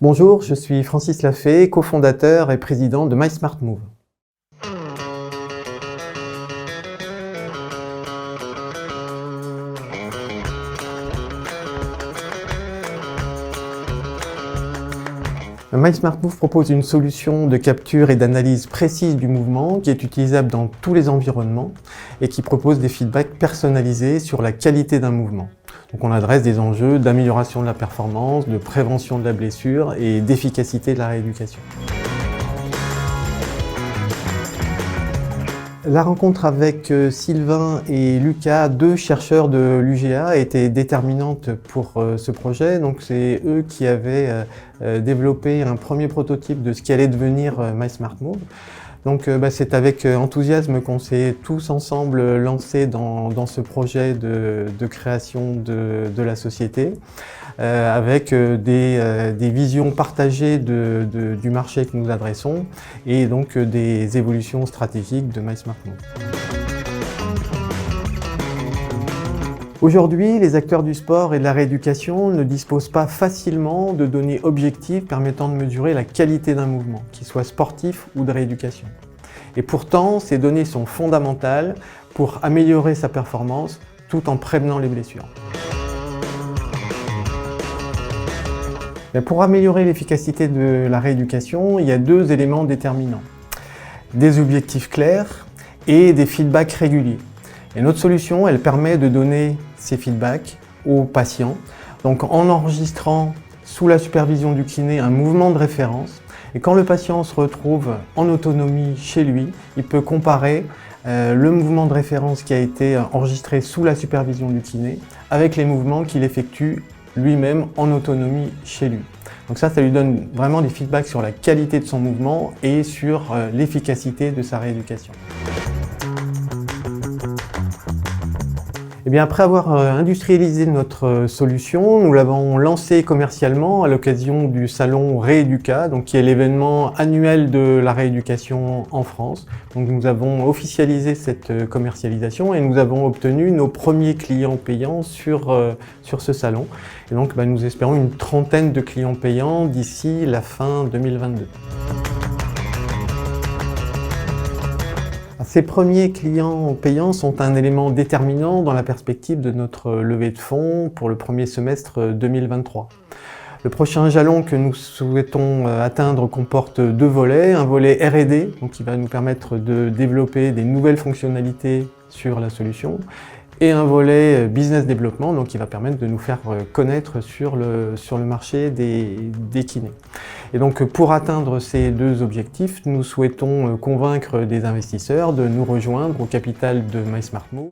Bonjour, je suis Francis Lafay, cofondateur et président de MySmartMove. MySmartMove propose une solution de capture et d'analyse précise du mouvement qui est utilisable dans tous les environnements et qui propose des feedbacks personnalisés sur la qualité d'un mouvement. Donc on adresse des enjeux d'amélioration de la performance, de prévention de la blessure et d'efficacité de la rééducation. La rencontre avec Sylvain et Lucas, deux chercheurs de l'UGA, a été déterminante pour ce projet. Donc c'est eux qui avaient développé un premier prototype de ce qui allait devenir MySmartMove. Donc c'est avec enthousiasme qu'on s'est tous ensemble lancés dans ce projet de création de la société, avec des visions partagées du marché que nous adressons et donc des évolutions stratégiques de MySmartMove. Aujourd'hui, les acteurs du sport et de la rééducation ne disposent pas facilement de données objectives permettant de mesurer la qualité d'un mouvement, qu'il soit sportif ou de rééducation. Et pourtant, ces données sont fondamentales pour améliorer sa performance tout en prévenant les blessures. Mais pour améliorer l'efficacité de la rééducation, il y a deux éléments déterminants. Des objectifs clairs et des feedbacks réguliers. Et notre solution, elle permet de donner ces feedbacks aux patients, donc en enregistrant sous la supervision du kiné un mouvement de référence. Et quand le patient se retrouve en autonomie chez lui, il peut comparer le mouvement de référence qui a été enregistré sous la supervision du kiné avec les mouvements qu'il effectue lui-même en autonomie chez lui. Donc ça lui donne vraiment des feedbacks sur la qualité de son mouvement et sur l'efficacité de sa rééducation. Et bien après avoir industrialisé notre solution, nous l'avons lancée commercialement à l'occasion du salon Rééduca, donc qui est l'événement annuel de la rééducation en France. Donc nous avons officialisé cette commercialisation et nous avons obtenu nos premiers clients payants sur ce salon. Et donc nous espérons une trentaine de clients payants d'ici la fin 2022. Ces premiers clients payants sont un élément déterminant dans la perspective de notre levée de fonds pour le premier semestre 2023. Le prochain jalon que nous souhaitons atteindre comporte deux volets. Un volet R&D, donc qui va nous permettre de développer des nouvelles fonctionnalités sur la solution, et un volet business développement, donc qui va permettre de nous faire connaître sur le marché des kinés. Et donc pour atteindre ces deux objectifs, nous souhaitons convaincre des investisseurs de nous rejoindre au capital de MySmartMove.